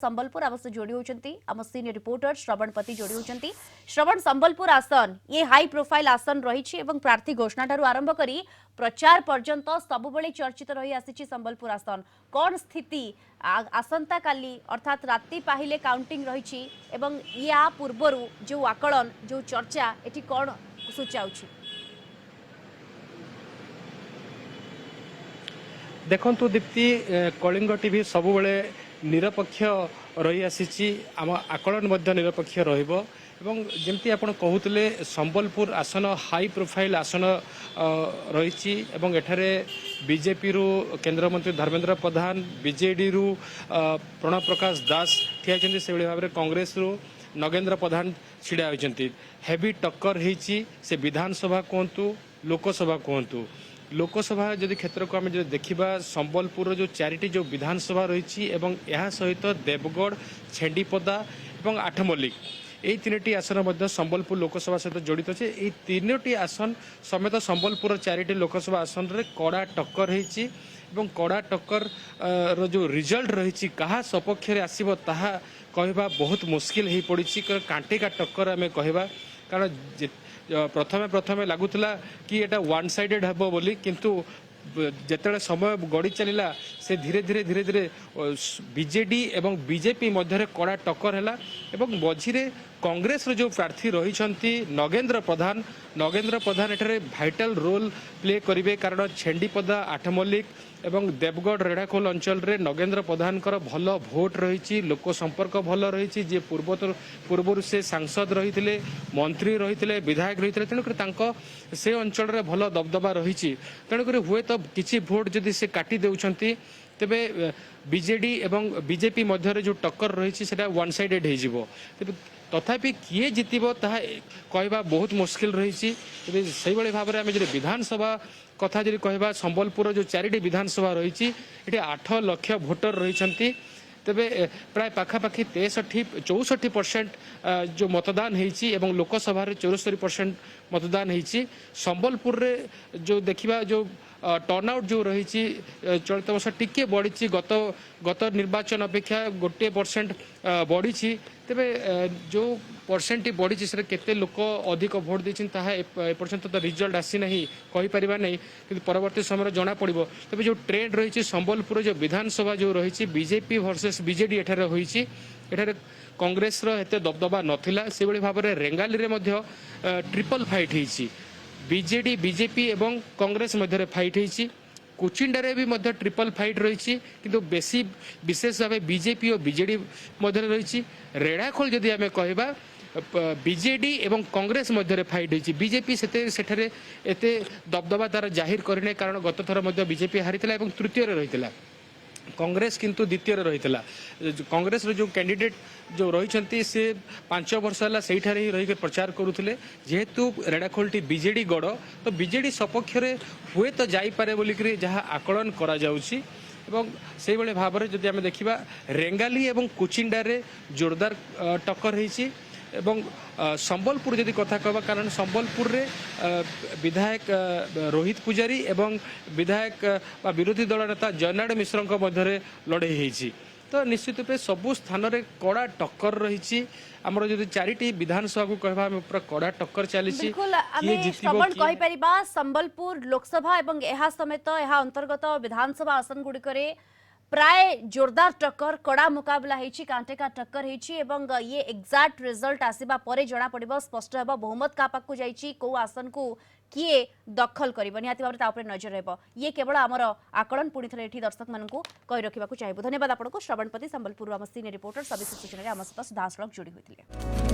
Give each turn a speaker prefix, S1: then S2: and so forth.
S1: संबलपुर आम से जोड़ी होती आम सीनियर रिपोर्टर श्रवण पति जोड़ी होती। श्रवण, संबलपुर आसन ये हाई प्रोफाइल आसन रही प्रार्थी घोषणा ठारू आरंभ करी प्रचार पर्यंत सबुबले चर्चित रही आसी संबलपुर आसन कौन स्थिति आसंता काली अर्थात राति पाहिले काउंटिंग रही या पूर्वर जो आकलन जो चर्चा एटी कौन सूचाउछि?
S2: देखंतु दीप्ति, कलिंग टीवी सबुबले निरपेक्ष रही आसी आम आकलन मध्य निरपेक्ष रहिबो एवं जेमती आपण कहूतले संबलपुर आसन हाई प्रोफाइल आसन रही एवं एठारे बीजेपी रु केंद्र मंत्री धर्मेंद्र प्रधान, बीजेडी रु प्रणव प्रकाश दास ठिया होती से भाव में कांग्रेस रु नगेंद्र प्रधान छिड़ा होती। हेवी टक्कर होती से विधानसभा कहतु लोकसभा कहतु। लोकसभा जदि क्षेत्र को आम देखा संबलपुर जो चारिटी जो विधानसभा रही एवं यह सहित देवगढ़, छेंडीपदा और आठमल्लिक यही तीन आसन संबलपुर लोकसभा सहित जड़ित अच्छे। ये तीनोटी आसन समेत संबलपुर चारिटी लोकसभा आसन रे कड़ा टक्कर होती कड़ा टक्कर रो जो रिजल्ट रही क्या सपक्ष आसब ताहा कहवा बहुत मुस्किल हो पड़ी। कांटिका टक्कर आम कहवा कारण प्रथमे प्रथमे लगुला कि एटा वन साइडेड हेबो बोली, किंतु जेतेले समय गड़ी चलला से धीरे धीरे धीरे धीरे बीजेडी एवं बीजेपी मध्य कड़ा टक्कर है एवं मझिरे कांग्रेस रो जो प्रार्थी रही नगेंद्र प्रधान एठारे भाइटाल रोल प्ले करिवे कारण छेंडीपदा, आठमल्लिक एवं देवगढ़, रेढ़ाखोल अंचल रे नगेंद्र प्रधान भल भोट रही, लोक संपर्क भल रही, जे पूर्वर से सांसद रही, मंत्री रही, विधायक रही, तेणुक से अंचल रे भल दबदबा रही। तेणुक हुए तो किसी भोट जदि से काटी देउछंती तेबे बीजेडी एवं बीजेपी मध्य जो टक्कर रही है वन साइडेड हो तथापि किए जितब ता कहवा बहुत मुस्किल रही। से भाव में आम जो विधानसभा कथा जब कहवा संबलपुर जो चारिटी विधानसभा रही ये 8 लाख भोटर रही तेबे प्राय पाखापाखि 64% जो मतदान होती लोकसभा 74% मतदान होती। संबलपुर रे जो देखा जो टर्नआउट जो रही चलित वर्ष टिके बढ़ी गत निर्वाचन अपेक्षा 1% बढ़ी तेबे जो परसेंट बढ़ी से केते लोक अधिक भोट देछिन ताहा एपर्यंत तो रिजल्ट आसी नहीं कहि परिबा नहीं, कि परवर्ती समय जना पड़िबो। तेबे जो ट्रेंड रही संबलपुर जो विधानसभा जो रही बीजेपी वर्सेस बीजेडी एठारे होईछि एठारे कांग्रेस रो एते दबदबा नथिला से बळी भाव रे रेंगाली रे मध्य ट्रिपल फाइट होईछि बीजेडी बीजेपी एवं कांग्रेस मध्य फाइट होईछि। कुचिंडारे भी मध्य ट्रिपल फाइट रही किंतु बेसी विशेष भाव बीजेपी और बीजेडी मध्य रही। रेढ़ाखोल जदि आम कहवा बीजेडी एवं कांग्रेस मध्य फाइट होती बीजेपी सेठे एते दबदबा तार जाहिर करने कारण गत थर बीजेपी हारी तृतीय रही कांग्रेस किंतु द्वितीय रही। कांग्रेस जो कैंडिडेट जो रही से 5 वर्ष है से ही रही प्रचार करुले जेहेतु रेढ़ाखोलटी बीजेडी गढ़ तो बीजेडी सपक्ष हुए तो जापे बोलिक जहाँ आकलन करा जाउछि। एवं से भाव में जदि आम देखा रेंगाली एवं कुचिंडारे जोरदार टक्कर होती एवं संबलपुर जदि कथा कहबा कारण संबलपुर रे विधायक रोहित पुजारी एवं विधायक विरोधी दल नेता जयनारायण मिश्र मध्य लड़े होती तो निश्चित रूप सबु स्थान रे कड़ा टक्कर रही। आमर जो चारिटी विधानसभा को कहबा पूरा कड़ा टक्कर चली
S1: संबलपुर लोकसभा एवं एहा समेत एहा अंतर्गत विधानसभा आसन गुड़िकरे प्राय जोरदार टक्कर कड़ा मुकाबला होती कांटेका टक्कर होती ये एग्जैक्ट रिजल्ट आसवा पर जना पड़ो स्पष्ट हे बहुमत क्या पाक जाइए कौ आसन को किए दखल कर निहाती भाव में नजर रहा ये केवल आमर आकलन पुणी थे ये दर्शक मानू कही रखा चाहिए। धन्यवाद आपको श्रवणपति संबलपुर आम सीनियर रिपोर्टर सविशेष सूचना आम सहित सीधासख जोड़ी होते।